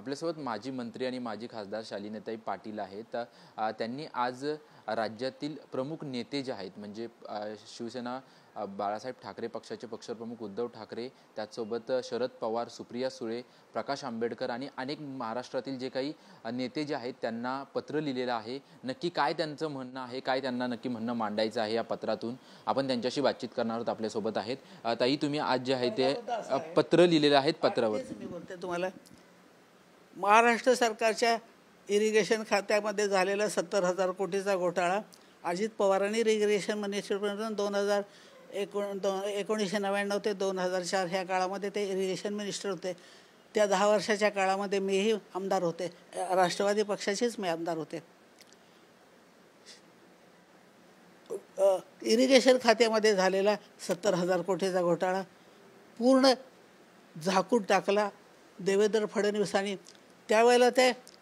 आपल्यासोबत माजी मंत्री आणि माजी खासदार शालिनीताई पाटील आहेत. त्यांनी आज राज्यातील प्रमुख नेते जे आहेत म्हणजे शिवसेना बाळासाहेब ठाकरे पक्षाचे पक्षप्रमुख उद्धव ठाकरे, त्याचसोबत शरद पवार, सुप्रिया सुळे, प्रकाश आंबेडकर आणि अनेक महाराष्ट्रातील जे काही नेते जे आहेत त्यांना पत्र लिहिलेलं आहे. नक्की काय त्यांचं म्हणणं आहे, काय त्यांना नक्की म्हणणं मांडायचं आहे या पत्रातून, आपण त्यांच्याशी बातचीत करणार आहोत. आपल्यासोबत आहेत ताई, तुम्ही आज जे आहे ते पत्र लिहिलेलं आहेत. पत्रावर मी बोलते तुम्हाला, महाराष्ट्र सरकारच्या इरिगेशन खात्यामध्ये झालेला 70,000 कोटीचा घोटाळा. अजित पवारांनी इरिगेशन मिनिस्टरपर्यंत 1999 ते 2004 ह्या काळामध्ये ते इरिगेशन मिनिस्टर होते. त्या 10 वर्षाच्या काळामध्ये मीही आमदार होते, राष्ट्रवादी पक्षाचेच मी आमदार होते. इरिगेशन खात्यामध्ये झालेला 70,000 कोटीचा घोटाळा पूर्ण झाकून टाकला देवेंद्र फडणवीसांनी. त्यावेळेला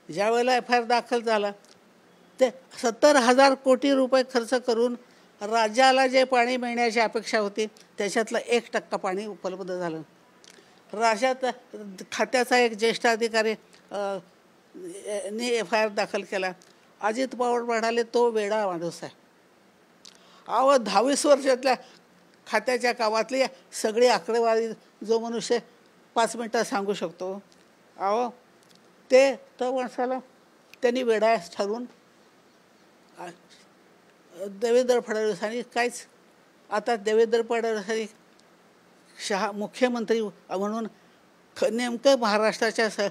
ज्यावेळेला FIR दाखल झाला ते 70,000 कोटी रुपये खर्च करून राज्याला जे पाणी मिळण्याची अपेक्षा होती त्याच्यातलं 1% पाणी उपलब्ध झालं. राज्यात खात्याचा एक ज्येष्ठ अधिकारी FIR दाखल केला. अजित पवार म्हणाले तो वेडा माणूस आहे. 10-20 वर्षातल्या खात्याच्या कामातली सगळी आकडेवारी जो मनुष्य 5 मिनिटात सांगू शकतो, तो माणसाला त्यांनी वेडा ठरवून देवेंद्र फडणवीसांनी काहीच. आता देवेंद्र फडणवीसांनी मुख्यमंत्री म्हणून नेमकं महाराष्ट्राच्या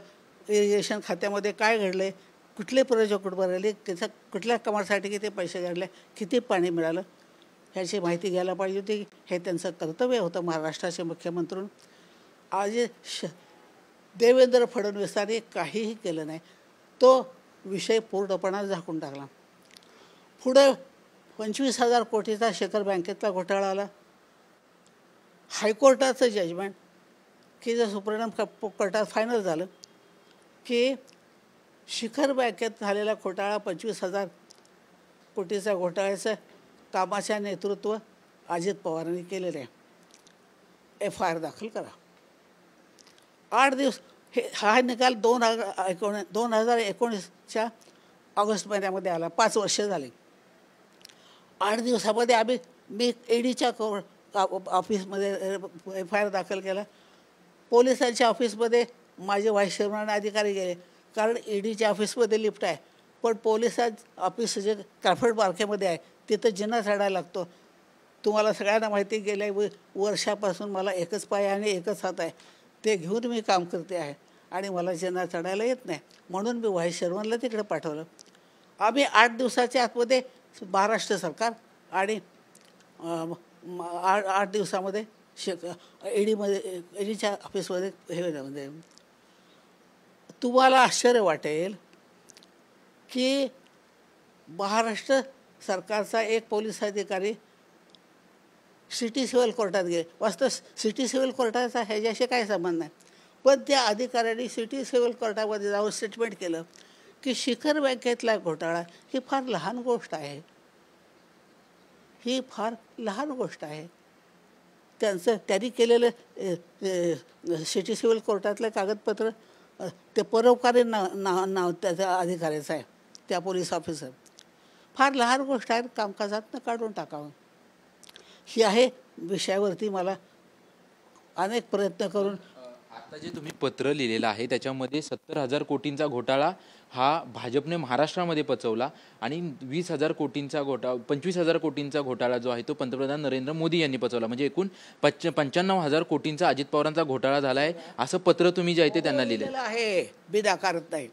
इरिगेशन खात्यामध्ये काय घडले, कुठले प्रोजेक्ट उभारले, त्याचा कुठल्या कामासाठी किती पैसे काढले, किती पाणी मिळालं ह्याची माहिती घ्यायला पाहिजे होती. हे त्यांचं कर्तव्य होतं महाराष्ट्राचे मुख्यमंत्री. आज देवेंद्र फडणवीसांनी काहीही केलं नाही. तो विषय पूर्णपणे झाकून टाकला. पुढं 25,000 कोटीचा शिखर बँकेतला घोटाळा आला. हायकोर्टाचं जजमेंट की जे सुप्रीम कोर्टात फायनल झालं की शिखर बँकेत झालेला घोटाळा 25,000 कोटीचा घोटाळ्याचं कामाचं नेतृत्व अजित पवारांनी केलेलं आहे. FIR दाखल करा. 8 दिवस हा निकाल 2019च्या ऑगस्ट महिन्यामध्ये आला. 5 वर्ष झाली. 8 दिवसामध्ये मी EDच्या ऑफिसमध्ये FIR दाखल केला. पोलिसांच्या ऑफिसमध्ये माझे व्हाईस चेअरमन अधिकारी गेले, कारण EDच्या ऑफिसमध्ये लिफ्ट आहे, पण पोलिसांचं ऑफिस जे क्रॅफर्ड मार्केटमध्ये आहे तिथं जिना चढायला लागतो. तुम्हाला सगळ्यांना माहिती, गेल्या वर्षापासून मला एकच पाय आणि एकच हात आहे, ते घेऊन मी काम करते आहे आणि मला जिना चढायला येत नाही, म्हणून मी व्हाईस चेअरमनला तिकडे पाठवलं. आम्ही 8 दिवसाच्या आतमध्ये महाराष्ट्र सरकार आणि 8 दिवसामध्ये EDच्या ऑफिसमध्ये हे तुम्हाला आश्चर्य वाटेल की महाराष्ट्र सरकारचा एक पोलीस अधिकारी सिटी सिव्हिल कोर्टात गेले. वास्तव सिटी सिव्हिल कोर्टाचा ह्याच्याशी काही संबंध नाही, पण त्या अधिकाऱ्यांनी सिटी सिव्हिल कोर्टामध्ये जाऊन स्टेटमेंट केलं की शिखर बँकेतला घोटाळा ही फार लहान गोष्ट आहे, ही फार लहान गोष्ट आहे. त्यांनी केलेलं सिटी सिव्हिल कोर्टातलं कागदपत्र ते परोपकारी नाव त्याच्या अधिकाऱ्याचं आहे, त्या पोलीस ऑफिसर. फार लहान गोष्ट आहे, कामकाजातनं काढून टाकावं. ही आहे विषयावरती मला अनेक प्रयत्न करून. आता जे तुम्ही पत्र लिहिलेलं आहे त्याच्यामध्ये 70,000 कोटींचा घोटाळा हा भाजपने महाराष्ट्रामध्ये पचवला आणि 20,000 कोटींचा 25,000 कोटींचा घोटाळा जो आहे तो पंतप्रधान नरेंद्र मोदी यांनी पचवला. म्हणजे एकूण 95,000 कोटींचा अजित पवारांचा घोटाळा झाला आहे, असं पत्र तुम्ही जे आहे ते त्यांना लिहिलेलं आहे. बिनआकारत नाही.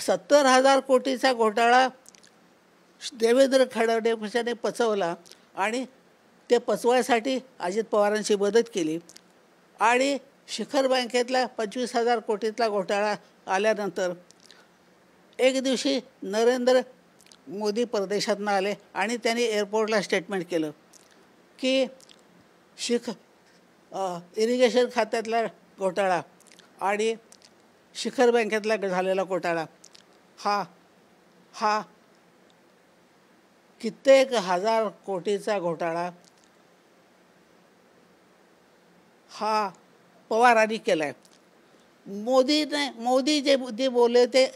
70,000 कोटीचा घोटाळा देवेंद्र फडणवीसांनी पचवला आणि ते पचवायसाठी अजित पवारांची मदत केली. आणि शिखर बँकेतला 25,000 कोटीतला घोटाळा आल्यानंतर एक दिवशी नरेंद्र मोदी परदेशातून आले आणि त्यांनी एअरपोर्टला स्टेटमेंट केलं की इरिगेशन खात्यातला घोटाळा आणि शिखर बँकेतला झालेला घोटाळा हा कित्येक हजार कोटीचा घोटाळा हा पवारांनी केला आहे. मोदी जे बोलले ते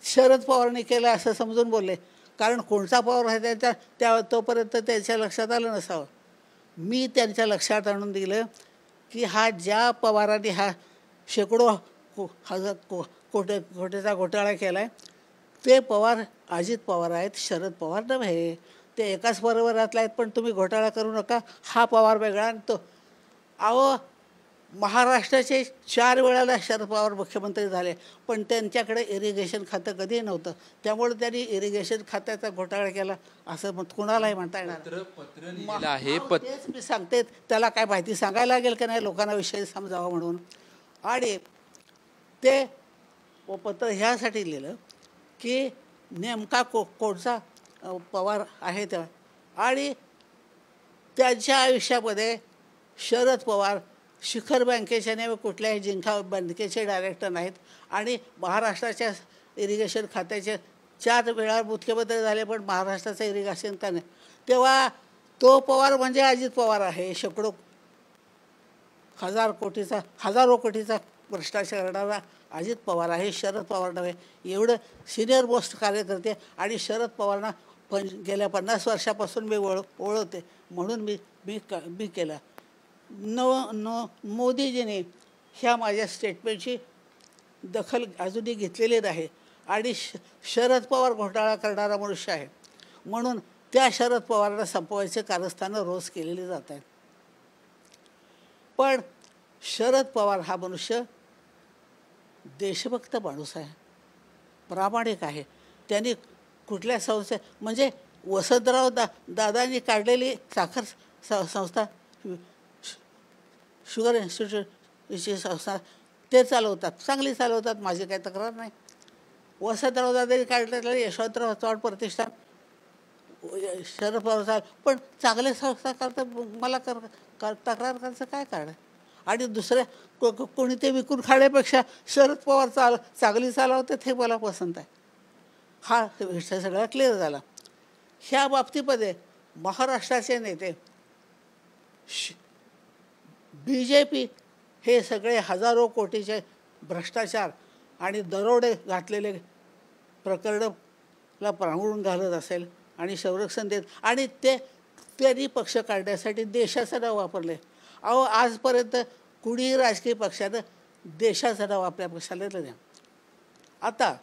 शरद पवारांनी केलं असं समजून बोलले, कारण कोणता पवार आहे त्या तोपर्यंत त्यांच्या लक्षात आलं नसावं. मी त्यांच्या लक्षात आणून दिलं की ज्या पवारांनी शेकडो हजार कोटीचा घोटाळा केला आहे ते पवार अजित पवार आहेत, शरद पवार नव्हे. ते एकाच परिवारातले आहेत, पण तुम्ही घोटाळा करू नका. हा पवार वेगळा आणि तो. अहो, महाराष्ट्राचे 4 वेळाला शरद पवार मुख्यमंत्री झाले, पण त्यांच्याकडे इरिगेशन खातं कधी नव्हतं. त्यामुळे त्यांनी इरिगेशन खात्याचा घोटाळा केला असं कुणालाही म्हणता येणार आहे. तेच मी सांगते, त्याला काय माहिती सांगायला लागेल की नाही लोकांना विषय समजावा म्हणून. आणि ते पत्र ह्यासाठी लिहिलं की नेमका कोणचा पवार आहे त्या, आणि त्यांच्या आयुष्यामध्ये शरद पवार शिखर बँकेचे नाही, कुठल्याही जिंका बँकेचे डायरेक्टर नाहीत, आणि महाराष्ट्राच्या इरिगेशन खात्याचे 4 वेळा मुख्यमंत्री झाले, पण महाराष्ट्राचं इरिगेशन का नाही. तेव्हा तो पवार म्हणजे अजित पवार आहे. हजारो कोटीचा भ्रष्टाचार करणारा अजित पवार आहे, शरद पवार नव्हे. एवढं सिनियर मोस्ट कार्यकर्ते, आणि शरद पवारांना गेल्या 50 वर्षापासून मी ओळखते म्हणून मी केलं. मोदीजीने ह्या माझ्या स्टेटमेंटची दखल अजूनही घेतलेली नाही, आणि शरद पवार घोटाळा करणारा मनुष्य आहे म्हणून त्या शरद पवारांना संपवायचे कारस्थानं रोज केलेली जात आहेत. पण शरद पवार हा मनुष्य देशभक्त माणूस आहे, प्रामाणिक आहे. त्यांनी कुठल्या म्हणजे वसंतराव दादांनी काढलेली साखर संस्था, शुगर इन्स्टिट्यूटची संस्था ते चालवतात, चांगली चालवतात, माझी काही तक्रार नाही. वसंतराव दादांनी काढलेलं यशवंतराव चव्हाण प्रतिष्ठान शरद पवार, पण चांगले संस्था करतात, मला तक्रार करायचं काय कारण. आणि दुसऱ्या कोणी ते विकून खाण्यापेक्षा शरद पवार चांगली चालवतात हे मला पसंत आहे. हा विषय सगळा क्लिअर झाला. ह्या बाबतीमध्ये महाराष्ट्राचे नेते BJP हे सगळे हजारो कोटीचे भ्रष्टाचार आणि दरोडे घातलेले प्रकरणला पांघरून घालत असेल आणि संरक्षण देत, आणि त्यांनी पक्ष काढण्यासाठी देशाचं नाव वापरले. अहो, आजपर्यंत कुणीही राजकीय पक्षानं देशाचं नाव आपल्या पक्षाला दिलं नाही. आता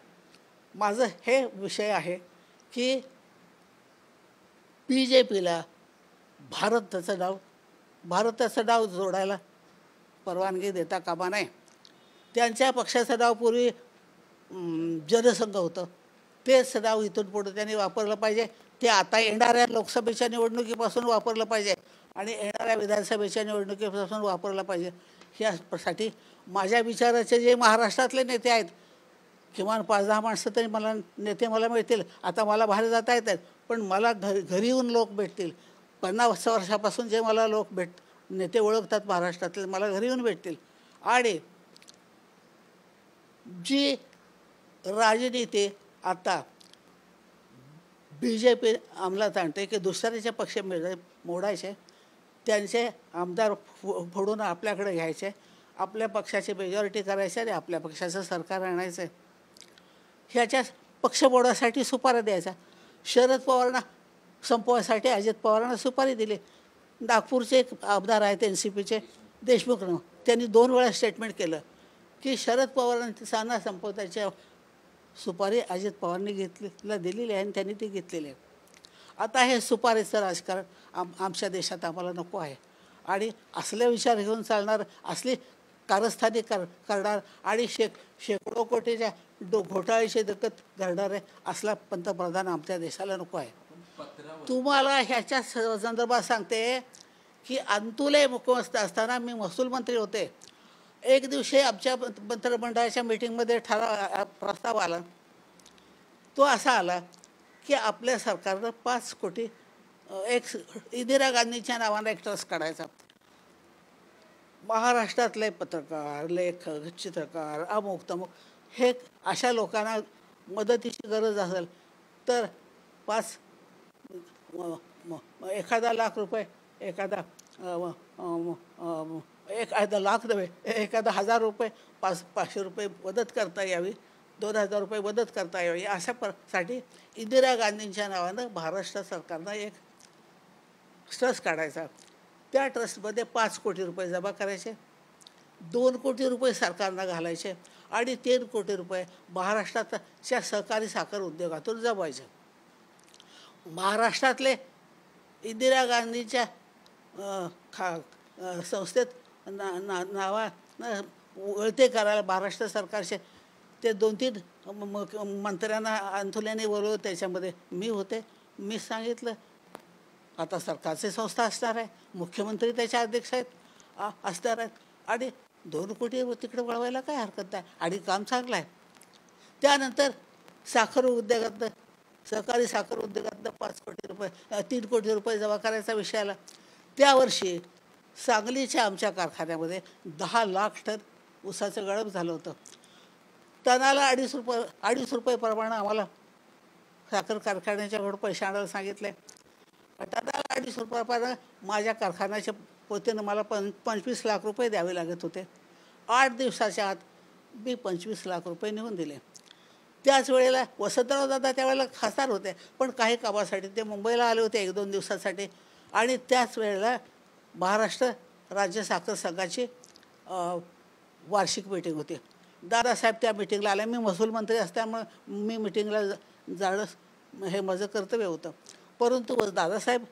माझं हे विषय आहे की BJPला भारताचं नाव जोडायला परवानगी देता कामा नये. त्यांच्या पक्षाचं नाव पूर्वी जनसंघ होतं, तेच नाव इथून पुढे त्यांनी वापरलं पाहिजे. ते आता येणाऱ्या लोकसभेच्या निवडणुकीपासून वापरलं पाहिजे आणि येणाऱ्या विधानसभेच्या निवडणुकीपासून वापरलं पाहिजे. यासाठी माझ्या विचाराचे जे महाराष्ट्रातले नेते आहेत, किमान 5-10 माणसं तरी नेते मला मिळतील. आता मला बाहेर जाता येत आहेत, पण मला घरी येऊन लोक भेटतील. 50 वर्षापासून जे मला नेते ओळखतात महाराष्ट्रातले, मला घरी येऊन भेटतील. आणि जी राजनीती आता BJP अंमलात आणते की दुसऱ्याचे पक्ष मोडायचे, त्यांचे आमदार फोडून आपल्याकडे घ्यायचे, आपल्या पक्षाची मेजॉरिटी करायची आणि आपल्या पक्षाचं सरकार आणायचं, ह्याच्या पक्ष मोडासाठी सुपारी द्यायचा. शरद पवारांना संपवायसाठी अजित पवारांना सुपारी दिली. नागपूरचे एक आमदार आहेत NCPचे देशमुख, त्यांनी 2 वेळा स्टेटमेंट केलं की शरद पवारांना संपवण्याची सुपारी अजित पवारांनी दिलेली आहे आणि त्यांनी ती घेतलेली आहे. आता हे सुपारीचं राजकारण आमच्या देशात आम्हाला नको आहे. आणि असले विचार घेऊन चालणार, असली कारस्थानी करणार आणि शेकडो कोटीच्या घोटाळ्याची दखत घडणारे असला पंतप्रधान आमच्या देशाला नको आहे. तुम्हाला ह्याच्या संदर्भात सांगते की अंतुले मुख्यमंत्री असताना मी महसूल मंत्री होते. एक दिवशी आमच्या मंत्रिमंडळाच्या मीटिंगमध्ये प्रस्ताव आला. तो असा आला की आपल्या सरकारनं 5 कोटी इंदिरा गांधीच्या नावानं एक ट्रस्ट काढायचा. महाराष्ट्रातले पत्रकार, लेखक, चित्रकार, अमुक तमुक हे अशा लोकांना मदतीची गरज असेल तर 1 लाख रुपये एखादा एखादा लाख नव्हे, एखादा 1000 रुपये 500 रुपये मदत करता यावी, 2000 रुपये मदत करता यावी अशा साठी इंदिरा गांधींच्या नावानं महाराष्ट्र सरकारनं एक ट्रस्ट काढायचा. त्या ट्रस्टमध्ये 5 कोटी रुपये जमा करायचे, 2 कोटी रुपये सरकारनं घालायचे आणि 3 कोटी रुपये महाराष्ट्राच्या सहकारी साखर उद्योगातून जमवायचे. महाराष्ट्रातले इंदिरा गांधींच्या संस्थेत नावानं वळते करायला महाराष्ट्र सरकारचे ते 2-3 मंत्र्यांना अंतुल्याने बोलवलं. त्याच्यामध्ये मी होते. मी सांगितलं आता सरकारची संस्था असणार आहे, मुख्यमंत्री त्याच्या अध्यक्ष आहेत असणार आहेत आणि 2 कोटी तिकडे वळवायला काय हरकत नाही आणि काम चांगलं आहे. त्यानंतर साखर उद्योगातनं सहकारी साखर उद्योगातनं 5 कोटी रुपये 3 कोटी रुपये जमा करायचा विषय आला. त्या वर्षी सांगलीच्या आमच्या कारखान्यामध्ये 10 लाख टन ऊसाचं गळप झालं होतं. टनाला 2.5 रुपये प्रमाणे आम्हाला साखर कारखान्याच्याकडून पैसे आणायला सांगितले. टनाला 2.5 रुपयाप्रमाणे माझ्या कारखान्याच्या पोतीनं मला 25 लाख रुपये द्यावे लागत होते. 8 दिवसाच्या आत मी 25 लाख रुपये नेऊन दिले. त्याच वेळेला वसंतराव दादा त्यावेळेला खासदार होते, पण काही कामासाठी ते मुंबईला आले होते 1-2 दिवसासाठी आणि त्याच वेळेला महाराष्ट्र राज्य साखर संघाची वार्षिक मीटिंग होती. दादासाहेब त्या मिटिंगला आले. मी महसूल मंत्री असल्यामुळे मी मिटिंगला जाणं हे माझं कर्तव्य होतं. परंतु दादासाहेब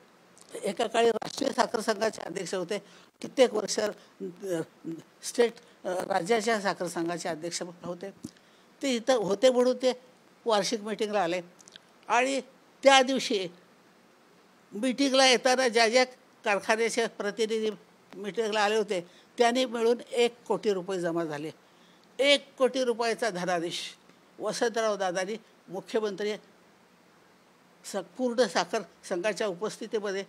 एका काळी राष्ट्रीय साखर संघाचे अध्यक्ष होते, कित्येक वर्ष स्टेट राज्याच्या साखर संघाचे अध्यक्ष होते. ते इथं होते म्हणून ते वार्षिक मीटिंगला आले आणि त्या दिवशी मीटिंगला येताना ज्या ज्या कारखान्याचे प्रतिनिधी मीटिंगला आले होते त्यांनी मिळून 1 कोटी रुपये जमा झाले. 1 कोटी रुपयाचा धनादेश वसंतराव दादांनी मुख्यमंत्री पूर्ण साखर संघाच्या उपस्थितीमध्ये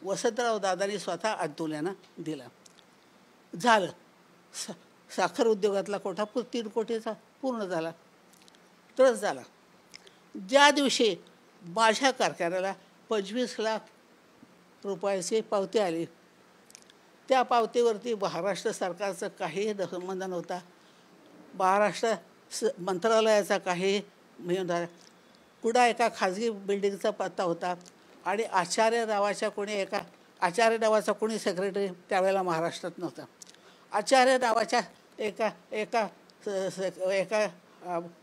वसंतराव दादांनी स्वतः अंतुल्यानं दिला. झालं. साखर उद्योगातला कोटा 3 कोटीचा पूर्ण झाला, ट्रस्ट झाला. ज्या दिवशी माझ्या कारखान्याला 25 लाख रुपयाची पावती आली, त्या पावतीवरती महाराष्ट्र सरकारचं काहीही संबंध नव्हता, महाराष्ट्र मंत्रालयाचा काही मिळून कुठं एका खाजगी बिल्डिंगचा पत्ता होता आणि आचार्य नावाचा कोणी सेक्रेटरी त्यावेळेला महाराष्ट्रात नव्हता. आचार्य नावाच्या एका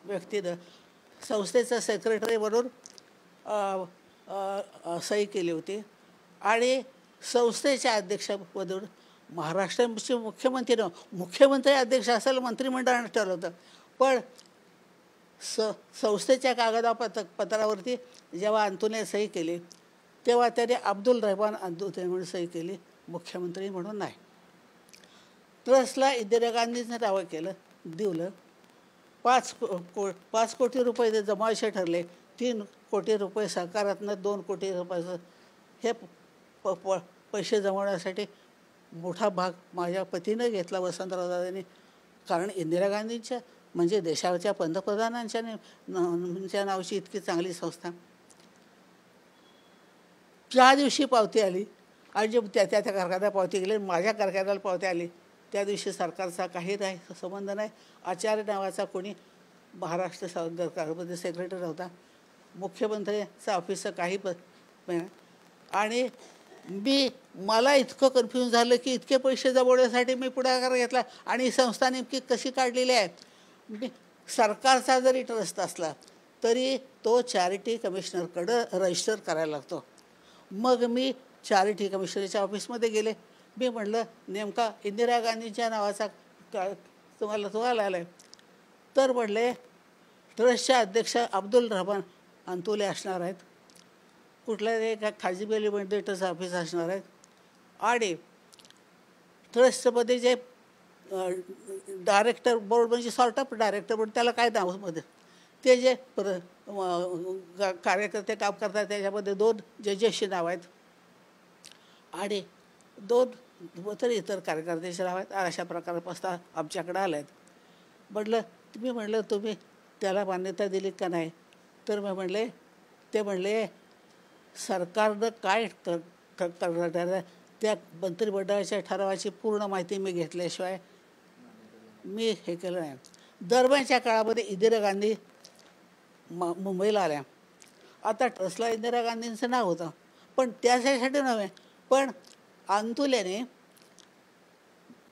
व्यक्तीनं संस्थेचं सेक्रेटरी म्हणून सही केली होती आणि संस्थेच्या अध्यक्षपदून महाराष्ट्राचे मुख्यमंत्री अध्यक्ष असेल मंत्रिमंडळानं ठरवलं होतं. पण संस्थेच्या कागदपत्रावरती जेव्हा अंतुने सही केली तेव्हा त्याने अब्दुल रहमान अंतुने म्हणून सही केली, मुख्यमंत्री म्हणून नाही. ट्रस्टला इंदिरा गांधींचं नाव केलं, दिवलं. 5 कोटी रुपये ते जमायचे ठरले. 3 कोटी रुपये सरकारातनं 2 कोटी रुपयाचं हे पैसे जमवण्यासाठी मोठा भाग माझ्या पतीनं घेतला वसंतराव दादांनी. कारण इंदिरा गांधींच्या म्हणजे देशाच्या पंतप्रधानांच्या नावाची इतकी चांगली संस्था. ज्या दिवशी पावती आली आणि जे त्या कारखान्याला पावती गेली, माझ्या कारखान्याला पावती आली, त्या दिवशी सरकारचा काही नाही संबंध नाही. आचार्य नावाचा कोणी महाराष्ट्र सरकारमध्ये सेक्रेटरी नव्हता, मुख्यमंत्र्यांचं ऑफिसचं काही आणि मला इतकं कन्फ्यूज झालं की इतके पैसे जमवण्यासाठी मी पुढाकार घेतला आणि ही संस्था नेमकी कशी काढलेली आहे. सरकारचा जरी ट्रस्ट असला तरी तो चॅरिटी कमिशनरकडं रजिस्टर करायला लागतो. मग मी चॅरिटी कमिशनरच्या ऑफिसमध्ये गेले. मी म्हटलं नेमका इंदिरा गांधींच्या नावाचा तुम्हाला आला आहे. तर म्हटले ट्रस्टचे अध्यक्ष अब्दुल रहमान अंतुले असणार आहेत, कुठल्या एका खाजगी बेलिमेंटेटरचं ऑफिस असणार आहेत आणि ट्रस्टमध्ये जे डायरेक्टर बोर्ड म्हणजे सॉर्ट ऑफ डायरेक्टर बोर्ड त्याला काय नावामध्ये ते जे कार्यकर्ते काम करतात त्याच्यामध्ये 2 जजेसची नाव आहेत आणि 2 तरी इतर कार्यकर्त्याचे नाव आहेत. अशा प्रकारे प्रस्ताव आमच्याकडे आले आहेत. म्हटलं तुम्ही त्याला मान्यता दिली का नाही. तर ते म्हणले सरकारनं काय करणार त्या मंत्रिमंडळाच्या ठरावाची पूर्ण माहिती मी घेतल्याशिवाय मी हे केलं नाही. दरम्यानच्या काळामध्ये इंदिरा गांधी मुंबईला आल्या. आता ट्रस्टला इंदिरा गांधींचं नाव होतं, पण त्याच्यासाठी नव्हे, पण अंतुलेने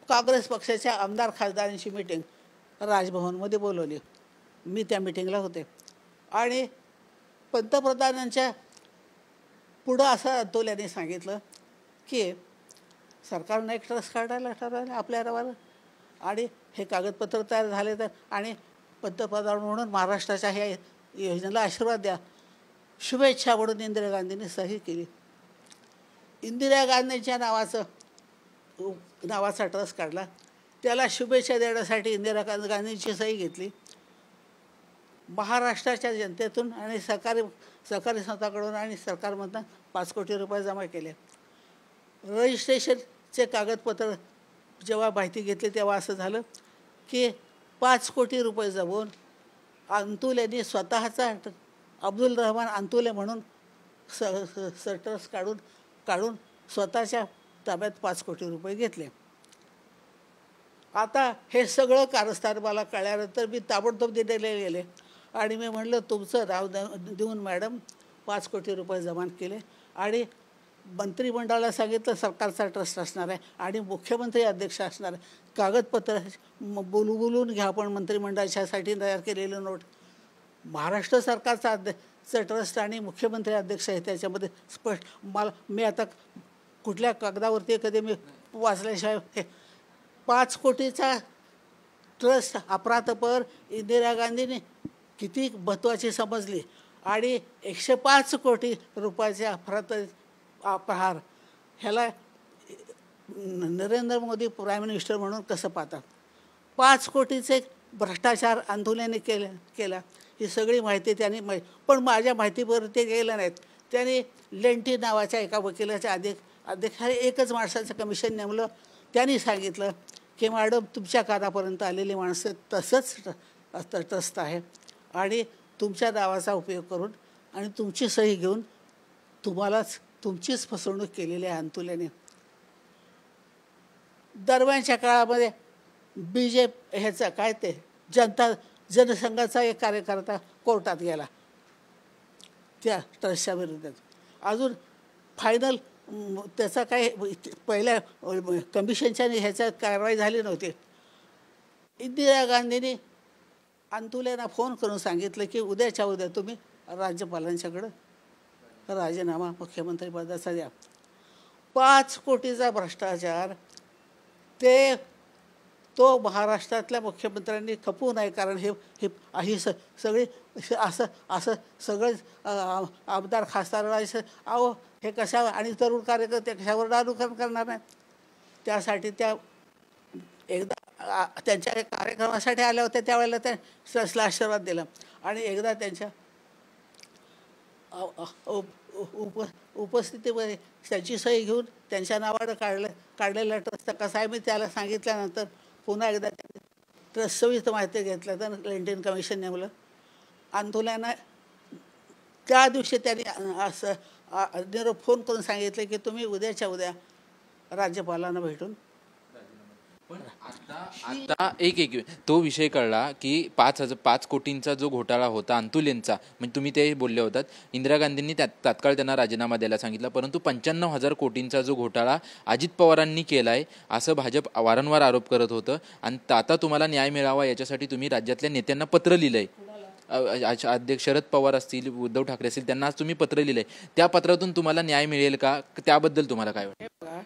काँग्रेस पक्षाच्या आमदार खासदारांची मीटिंग राजभवनमध्ये बोलवली. मी त्या मीटिंगला होते आणि पंतप्रधानांच्या पुढं असं अंतुलेने सांगितलं की सरकारनं एक ट्रस्ट काढायला ठरवलं आपल्या नावावर आणि हे कागदपत्र तयार झाले तर, आणि पंतप्रधान म्हणून महाराष्ट्राच्या ह्या योजनेला आशीर्वाद द्या, शुभेच्छा म्हणून इंदिरा गांधींनी सही केली. इंदिरा गांधींच्या नावाचा ट्रस्ट काढला. त्याला शुभेच्छा देण्यासाठी इंदिरा गांधींची सही घेतली. महाराष्ट्राच्या जनतेतून आणि सहकारी संस्थांकडून आणि सरकारमधून 5 कोटी रुपये जमा केले. रजिस्ट्रेशनचे कागदपत्र जेव्हा माहिती घेतली तेव्हा असं झालं की 5 कोटी रुपये जमवून अंतुलेंनी स्वतःचा अब्दुल रहमान अंतुले म्हणून ट्रस्ट काढून स्वतःच्या ताब्यात 5 कोटी रुपये घेतले. आता हे सगळं कारस्थान मला कळल्यानंतर मी ताबडतोब दिल्लीला गेले आणि मी म्हणलं तुमचं नाव देऊन मॅडम 5 कोटी रुपये जमा केले आणि मंत्रिमंडळाला सांगितलं सरकारचा ट्रस्ट असणार आहे आणि मुख्यमंत्री अध्यक्ष असणार आहे. कागदपत्र बोलून घ्या, आपण मंत्रिमंडळाच्यासाठी तयार केलेलं नोट महाराष्ट्र सरकारचा ट्रस्ट आणि मुख्यमंत्री अध्यक्ष आहे. त्याच्यामध्ये स्पष्ट मी आता कुठल्या कागदावरती कधी मी वाचल्याशिवाय 5 कोटीचा ट्रस्ट अफरातफर इंदिरा गांधीने किती महत्त्वाची समजली आणि 105 कोटी रुपयाचे अपहार ह्याला नरेंद्र मोदी प्राईम मिनिस्टर म्हणून कसं पाहतात. 5 कोटीचे भ्रष्टाचार आंदोलनाने केला ही सगळी माहिती त्यांनी पण माझ्या माहितीवर ते गेलं नाहीत. त्यांनी लेंटी नावाच्या एका वकिलाच्या अध्यक्षाने एकच माणसाचं कमिशन नेमलं. त्यांनी सांगितलं की मॅडम तुमच्या कानापर्यंत आलेली माणसं तसंच ट्रस्ट आहे आणि तुमच्या नावाचा उपयोग करून आणि तुमची सही घेऊन तुमचीच फसवणूक केलेली आहे अंतुलेने. दरम्यानच्या काळामध्ये ह्याचा काय ते जनसंघाचा एक कार्यकर्ता कोर्टात गेला त्या ट्रस्टच्या विरोधात. अजून फायनल त्याचा काय पहिल्या कमिशनच्या ह्याच्यात कारवाई झाली नव्हती. इंदिरा गांधींनी अंतुलेंना फोन करून सांगितलं की उद्याच्या उद्या तुम्ही राज्यपालांच्याकडं राजीनामा मुख्यमंत्रीपदाचा द्या. 5 कोटीचा भ्रष्टाचार तो महाराष्ट्रातल्या मुख्यमंत्र्यांनी खपवू नये, कारण ही सगळी असं सगळेच आमदार खासदार अहो हे कशा आणि तरुण कार्यकर्ते कशावर अनुकरण करणार नाहीत. त्यासाठी त्या एकदा त्यांच्या कार्यक्रमासाठी आल्या होत्या त्यावेळेला त्या ट्रस्टला आशीर्वाद दिला आणि एकदा त्यांच्या उपस्थितीमध्ये त्यांची सही घेऊन त्यांच्या नावानं काढलेला ट्रस्ट कसा आहे मी त्याला सांगितल्यानंतर पुन्हा एकदा ट्रस्ट सविस्तर माहिती घेतलं तर लेंटिन कमिशन नेमलं. आंदोलनानं त्या दिवशी त्यांनी असं निरोप फोन करून सांगितलं की तुम्ही उद्याच्या उद्या राज्यपालांना भेटून. पण आता एक तो विषय कळला की 5 कोटींचा जो घोटाळा होता अंतुलेंचा, म्हणजे तुम्ही ते बोलले होतात इंदिरा गांधींनी तात्काळ त्यांना राजीनामा द्यायला सांगितला, परंतु 95,000 कोटींचा जो घोटाळा अजित पवारांनी केला आहे असं भाजप वारंवार आरोप करत होतं. आणि आता तुम्हाला न्याय मिळावा याच्यासाठी तुम्ही राज्यातल्या नेत्यांना पत्र लिहिलं आहे. अध्यक्ष शरद पवार असतील, उद्धव ठाकरे असतील, त्यांना आज तुम्ही पत्र लिहिलं आहे. त्या पत्रातून तुम्हाला न्याय मिळेल का? त्याबद्दल तुम्हाला काय वाटतं?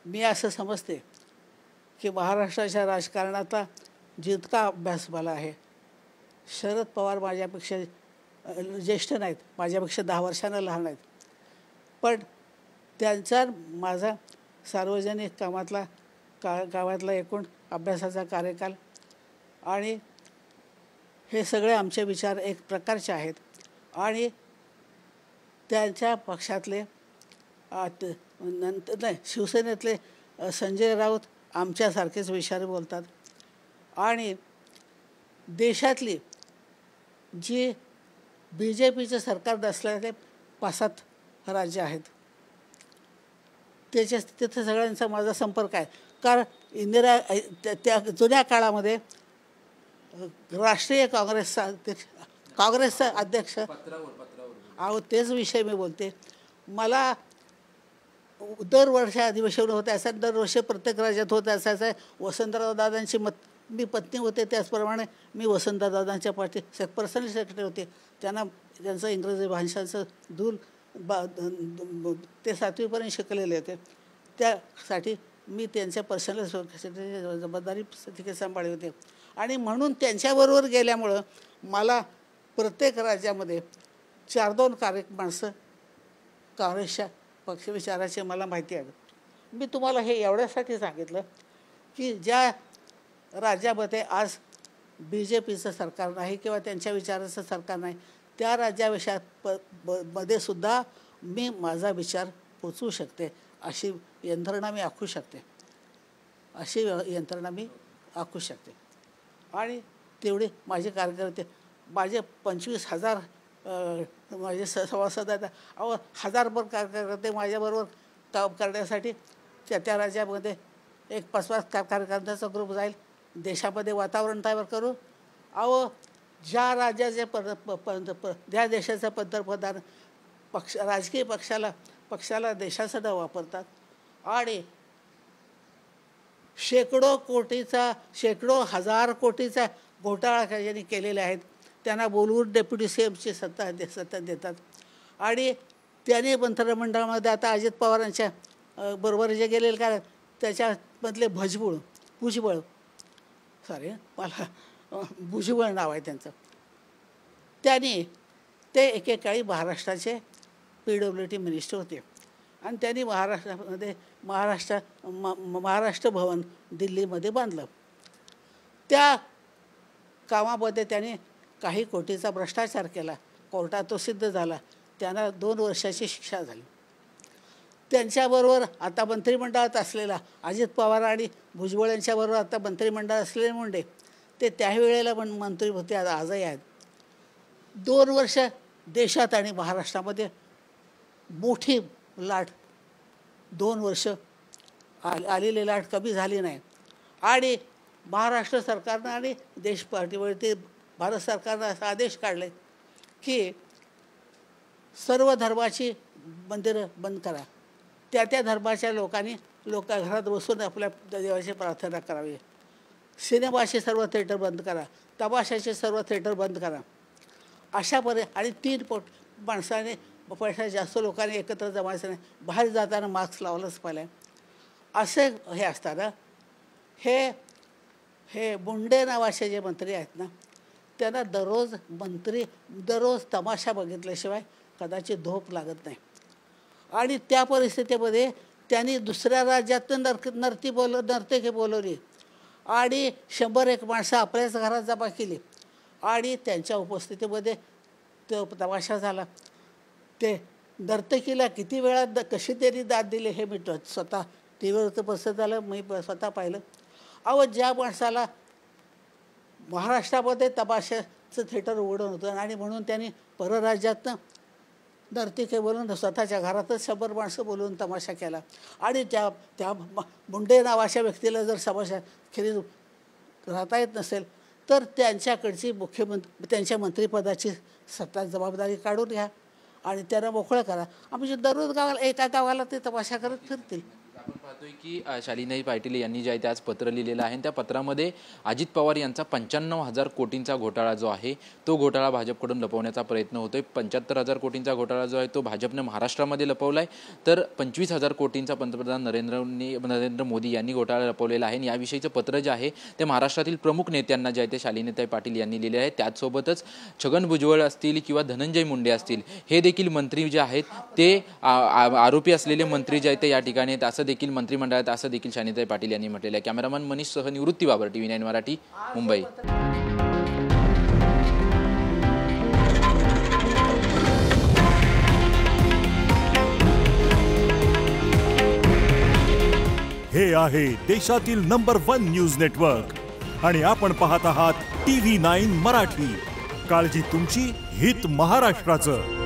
मी असं समजते की महाराष्ट्राच्या राजकारणाचा जितका अभ्यास मला आहे, शरद पवार माझ्यापेक्षा ज्येष्ठ नाहीत, माझ्यापेक्षा 10 वर्षांना लहान आहेत, पण त्यांचा माझा सार्वजनिक गावातला एकूण अभ्यासाचा कार्यकाल आणि हे सगळे आमचे विचार एक प्रकारचे आहेत. आणि त्यांच्या पक्षातले नंतर शिवसेनेतले संजय राऊत आमच्यासारखेच विचार बोलतात आणि देशातली जी BJPचं सरकार नसलेले 5-7 राज्य आहेत तिथे सगळ्यांचा माझा संपर्क आहे. कारण इंदिरा त्या जुन्या काळामध्ये राष्ट्रीय काँग्रेसचा अध्यक्ष अहो तेच विषय मी बोलते. मला दरवर्षी अधिवेशन होत असायचं, दरवर्षी प्रत्येक राज्यात होत असायचं. वसंतराव दादांची मी पत्नी होते, त्याचप्रमाणे मी वसंतदादांच्या पाठी पर्सनल सेक्रेटरी होते. त्यांचं इंग्रजी भाषांचं ते 7वीपर्यंत शिकलेले होते. त्यासाठी मी त्यांच्या पर्सनल सेक्रेटरीची जबाबदारी तिथे सांभाळली होती. आणि म्हणून त्यांच्याबरोबर गेल्यामुळं मला प्रत्येक राज्यामध्ये 4-2 माणसं काँग्रेसच्या पक्षविचाराचे मला माहिती आहे. मी तुम्हाला हे एवढ्यासाठी सांगितलं की ज्या राज्यामध्ये आज BJPचं सरकार नाही किंवा त्यांच्या विचाराचं सरकार नाही, त्या मध्ये सुद्धा मी माझा विचार पोचवू शकते, अशी यंत्रणा मी आखू शकते, आणि तेवढे माझे कार्यकर्ते, माझे 25,000 माझे सभासद आहेत. 1000 कार्यकर्ते माझ्याबरोबर काम करण्यासाठी त्या राज्यामध्ये एक 5-5 कार्यकर्त्यांचा ग्रुप जाईल. देशामध्ये वातावरण तयार करू. ज्या राज्याचे ज्या देशाचं पंतप्रधान राजकीय पक्षाला देशाचं नाव वापरतात आणि शेकडो हजार कोटीचा घोटाळा ज्यांनी केलेले आहेत त्यांना बोलवून डेप्युटी CMची सत्ता देतात. आणि त्यांनी मंत्रिमंडळामध्ये आता अजित पवारांच्या बरोबर जे गेलेले कारण त्याच्यामधले भुजबळ नाव आहे त्यांचं. ते एकेकाळी महाराष्ट्राचे PWD मिनिस्टर होते आणि त्यांनी महाराष्ट्रामध्ये महाराष्ट्र भवन दिल्लीमध्ये बांधलं. त्या कामामध्ये त्यांनी काही कोटीचा भ्रष्टाचार केला. कोर्टात तो सिद्ध झाला. त्यांना 2 वर्षाची शिक्षा झाली. त्यांच्याबरोबर आता मंत्रिमंडळात असलेला अजित पवार आणि भुजबळ यांच्याबरोबर आता मंत्रिमंडळात असलेले मुंडे, ते त्यावेळेला पण मंत्री होते, आजही आहेत. 2 वर्ष देशात आणि महाराष्ट्रामध्ये मोठी लाट, 2 वर्ष आलेली लाट कमी झाली नाही. आणि महाराष्ट्र सरकारनं आणि देश पार्टीवरती भारत सरकारनं असा आदेश काढले की सर्व धर्माची मंदिरं बंद करा. त्या धर्माच्या लोकांनी घरात बसून आपल्या देवाची प्रार्थना करावी. सिनेमाचे सर्व थिएटर बंद करा, तमाशाचे सर्व थिएटर बंद करा. अशा आणि 3 माणसाने पैसा जास्त लोकांनी एकत्र जमायचं नाही. बाहेर जाताना मास्क लावलंच पाहिजे. असे हे असताना हे मुंडे नावाचे जे मंत्री आहेत ना, त्यांना दररोज तमाशा बघितल्याशिवाय कदाचित झोप लागत नाही. आणि त्या परिस्थितीमध्ये त्यांनी दुसऱ्या राज्यातून नर्तकी बोलवली आणि 100-1 माणसं आपल्याच घरात जमा केली आणि त्यांच्या उपस्थितीमध्ये तो तमाशा झाला. ते नर्तकीला किती वेळा कशी तरी दाद दिली हे मी स्वतः TV प्रसिद्ध झालं, मी स्वतः पाहिलं. ज्या माणसाला महाराष्ट्रामध्ये तमाशाचं थिएटर उघडून होतं आणि म्हणून त्यांनी परराज्यातनं नर्तकी बोलून स्वतःच्या घरातच 100 माणसं बोलवून तमाशा केला. आणि त्या मुंडे नावाच्या व्यक्तीला जर तमाशा खेळी राहता येत नसेल तर त्यांच्याकडची त्यांच्या मंत्रिपदाची जबाबदारी काढून घ्या आणि त्यांना मोकळं करा. आमच्या दररोज एका गावाला ते तमाशा करत फिरतील. आपण पाहतोय की शालिनीताई पाटील यांनी जे आहे ते आज पत्र लिहिलेलं आहे. त्या पत्रामध्ये अजित पवार यांचा 95,000 कोटींचा घोटाळा जो आहे तो घोटाळा भाजपकडून लपवण्याचा प्रयत्न होतोय. 75,000 कोटींचा घोटाळा जो आहे तो भाजपने महाराष्ट्रामध्ये लपवलाय, तर 25,000 कोटींचा पंतप्रधान नरेंद्र मोदी यांनी घोटाळा लपवलेला आहे. याविषयीचं पत्र जे आहे ते महाराष्ट्रातील प्रमुख नेत्यांना जे आहे ते शालिनीताई पाटील यांनी लिहिले आहे. त्याचसोबतच छगन भुजबळ असतील किंवा धनंजय मुंडे असतील, हे देखील मंत्री जे आहेत ते आरोपी असलेले मंत्री जे आहेत ते या ठिकाणी आहेत असं देखील मंत्रिमंडळात असं देखील शालिनीताई पाटील यांनी म्हटलेलं आहे. कॅमेरामन मनीष सह निवृत्ती बाबर, TV9 मराठी, मुंबई. हे आहे देशातील नंबर 1 न्यूज नेटवर्क आणि आपण पाहत आहात TV9 मराठी. काळजी तुमची, हित महाराष्ट्राचं.